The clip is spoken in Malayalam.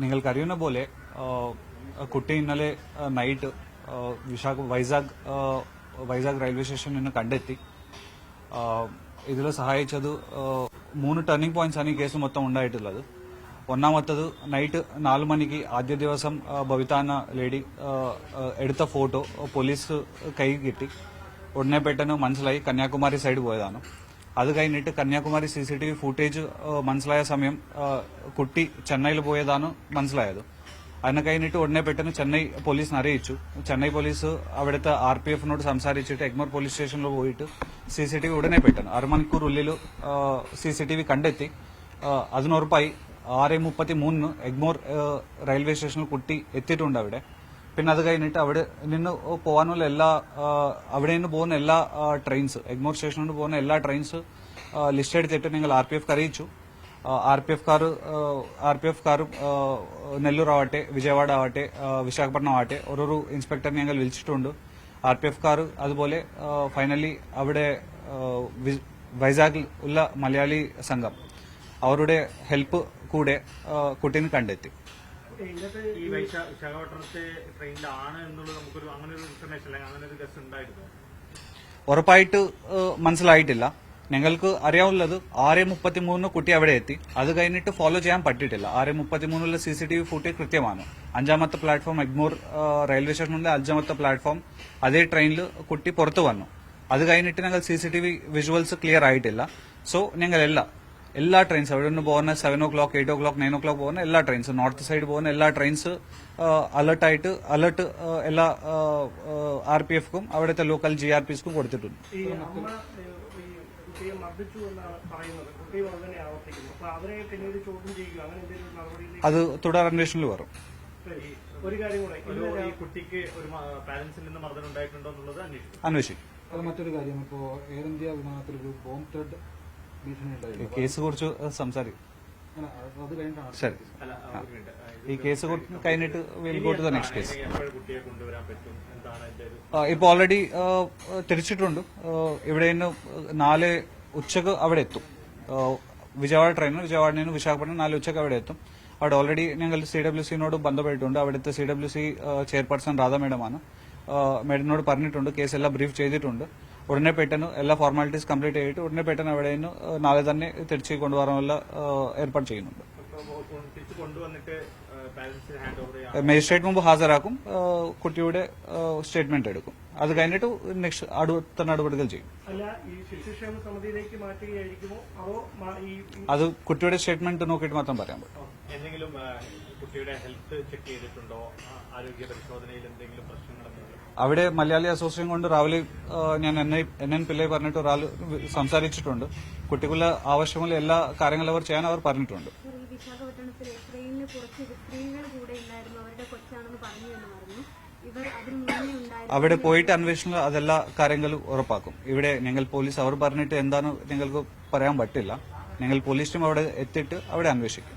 നിങ്ങൾക്കറിയുന്ന പോലെ കുട്ടി ഇന്നലെ നൈറ്റ് വൈസാഗ് റെയിൽവേ സ്റ്റേഷനിൽ നിന്ന് കണ്ടെത്തി. ഇതിൽ സഹായിച്ചത് 3 ടേണിംഗ് പോയിന്റ്സ് ആണ് ഈ കേസ് മൊത്തം ഉണ്ടായിട്ടുള്ളത്. ഒന്നാമത്തത് നൈറ്റ് 4 മണിക്ക് ആദ്യ ദിവസം ബബിത എന്ന ലേഡി എടുത്ത ഫോട്ടോ പോലീസ് കൈ കിട്ടി. ഉടനെ പെട്ടെന്ന് മനസ്സിലായി കന്യാകുമാരി സൈഡ് പോയതാണ്. അത് കഴിഞ്ഞിട്ട് കന്യാകുമാരി CCTV ഫുട്ടേജ് മനസ്സിലായ സമയം കുട്ടി ചെന്നൈയിൽ പോയതാണ് മനസ്സിലായത്. അതിനെ കഴിഞ്ഞിട്ട് ഉടനെ പെട്ടെന്ന് ചെന്നൈ പോലീസിനെ അറിയിച്ചു. ചെന്നൈ പോലീസ് അവിടുത്തെ RPF-നോട് സംസാരിച്ചിട്ട് എഗ്മോർ പോലീസ് സ്റ്റേഷനിൽ പോയിട്ട് CCTV ഉടനെ പെട്ടെന്ന് 6 മണിക്കൂറുള്ളിൽ CCTV കണ്ടെത്തി. അതിനുറപ്പായി 6:33 എഗ്മോർ റെയിൽവേ സ്റ്റേഷനിൽ കുട്ടി എത്തിയിട്ടുണ്ട് അവിടെ. പിന്നെ അത് കഴിഞ്ഞിട്ട് അവിടെ നിന്ന് പോകാനുള്ള അവിടെ നിന്ന് പോകുന്ന എല്ലാ ട്രെയിൻസ്, എഗ്മോർ സ്റ്റേഷനിൽ പോകുന്ന എല്ലാ ട്രെയിൻസ് ലിസ്റ്റ് എടുത്തിട്ട് നിങ്ങൾ RPF അറിയിച്ചു. RPF കാരും നെല്ലൂർ ആവട്ടെ, വിജയവാഡ ആവട്ടെ, വിശാഖപട്ടണം ആവട്ടെ, ഓരോരോ ഇൻസ്പെക്ടറിനെ ഞങ്ങൾ വിളിച്ചിട്ടുണ്ട്. RPF കാർ അതുപോലെ ഫൈനലി അവിടെ വൈസാഗിൽ ഉള്ള മലയാളി സംഘം അവരുടെ ഹെൽപ്പ് കൂടെ കുട്ടീനെ കണ്ടെത്തി. ഈ വിശാഖപട്ടണത്തെ ട്രെയിനിലാണ് എന്നുള്ളത് നമുക്കൊരു അങ്ങനെ ഒരു ഇൻഫർമേഷൻ അല്ലെങ്കിൽ അങ്ങനെ ഒരു ഗസ് ഉണ്ടായിരുന്നു? ഉറപ്പായിട്ട് മനസ്സിലായിട്ടില്ല. ഞങ്ങൾക്ക് അറിയാവുന്നത് 6:33 കുട്ടി അവിടെ എത്തി. അത് കഴിഞ്ഞിട്ട് ഫോളോ ചെയ്യാൻ പറ്റിയിട്ടില്ല. 6:33 CCTV ഫുട്ടേജ് കൃത്യമാണ്. 5ാമത്തെ പ്ലാറ്റ്ഫോം എഗ്മോർ റെയിൽവേ സ്റ്റേഷനിലെ 5ാമത്തെ പ്ലാറ്റ്ഫോം അതേ ട്രെയിനിൽ കുട്ടി പുറത്തു വന്നു. അത് കഴിഞ്ഞിട്ട് ഞങ്ങൾ CCTV വിഷ്വൽസ് ക്ലിയർ ആയിട്ടില്ല. സോ ഞങ്ങൾ എല്ലാ ട്രെയിൻസ് അവിടെ നിന്ന് പോകുന്ന 7 o'clock, 8 o'clock, 9 o'clock പോകുന്ന എല്ലാ ട്രെയിൻസ്, നോർത്ത് സൈഡ് പോകുന്ന എല്ലാ ട്രെയിൻസ് അലർട്ട് എല്ലാ RPF-ക്കും അവിടുത്തെ ലോക്കൽ GRPs-ക്കും കൊടുത്തിട്ടുണ്ട്. അത് തുടർ അന്വേഷണത്തിൽ വരും. ഒരു കാര്യം കൂടെ, ഈ കുട്ടിക്ക് ഒരു പാരന്റ്സിൽ നിന്ന് മർദ്ദനം ഉണ്ടായിട്ടുണ്ടോ എന്നുള്ളത് അന്വേഷിക്കും. മറ്റൊരു കാര്യം, ഇപ്പോ എയർ ഇന്ത്യ വിമാനത്തിൽ ഒരു ബോംബ് ത്രെഡ് ഭീഷണി കേസ് കുറിച്ച് സംസാരിക്കും. അത് കഴിഞ്ഞിട്ടാണ് ശരി, ഈ കേസ് കഴിഞ്ഞിട്ട് will go to the next case. കുട്ടിയെ കൊണ്ടുവരാൻ പറ്റും എന്താണ്? ഇപ്പോൾ ഓൾറെഡി തിരിച്ചിട്ടുണ്ട്. ഇവിടെ നിന്ന് 4 ഉച്ചക്ക് അവിടെ എത്തും. വിജയവാഡ ട്രെയിനിൽ വിജയവാഡയിൽ നിന്ന് വിശാഖപട്ടണം 4 ഉച്ചക്ക് അവിടെ എത്തും. അവിടെ ഓൾറെഡി ഞങ്ങൾ CWC-നോട് ബന്ധപ്പെട്ടിട്ടുണ്ട്. അവിടുത്തെ CWC ചെയർപേഴ്സൺ രാധ മേഡമാണ്. മേഡത്തിനോട് പറഞ്ഞിട്ടുണ്ട്, കേസെല്ലാം ബ്രീഫ് ചെയ്തിട്ടുണ്ട്. ഉടനെ പെട്ടെന്ന് എല്ലാ ഫോർമാലിറ്റീസ് കംപ്ലീറ്റ് ചെയ്തിട്ട് ഉടനെ പെട്ടെന്ന് അവിടെ നിന്ന് നാളെ തന്നെ തിരിച്ച് കൊണ്ടുവരാനുള്ള ഏർപ്പാട് ചെയ്യുന്നുണ്ട്. മജിസ്ട്രേറ്റ് മുമ്പ് ഹാജരാക്കും. കുട്ടിയുടെ സ്റ്റേറ്റ്മെന്റ് എടുക്കും. അത് കഴിഞ്ഞിട്ട് നെക്സ്റ്റ് അടുത്ത നടപടികൾ ചെയ്യും. അത് കുട്ടിയുടെ സ്റ്റേറ്റ്മെന്റ് നോക്കിയിട്ട് മാത്രം പറയാൻ പറ്റും. എന്തെങ്കിലും കുട്ടിയുടെ ഹെൽത്ത് ചെക്ക് ചെയ്തിട്ടുണ്ടോ? ആരോഗ്യ പരിശോധനയിൽ എന്തെങ്കിലും പ്രശ്നങ്ങൾ? അവിടെ മലയാളി അസോസിയേഷൻ കൊണ്ട് രാവിലെ ഞാൻ NN പിള്ളയെ പറഞ്ഞിട്ട് സംസാരിച്ചിട്ടുണ്ട്. കുട്ടികളുടെ ആവശ്യമുള്ള എല്ലാ കാര്യങ്ങളും അവർ ചെയ്യാൻ അവർ പറഞ്ഞിട്ടുണ്ട്. അവിടെ പോയിട്ട് അന്വേഷണം അതെല്ലാ കാര്യങ്ങളും ഉറപ്പാക്കും. ഇവിടെ ഞങ്ങൾ പോലീസ് അവർ പറഞ്ഞിട്ട് എന്താണ് ഞങ്ങൾക്ക് പറയാൻ പറ്റില്ല. ഞങ്ങൾ പോലീസ് ടീം അവിടെ എത്തിയിട്ട് അവിടെ അന്വേഷിക്കും.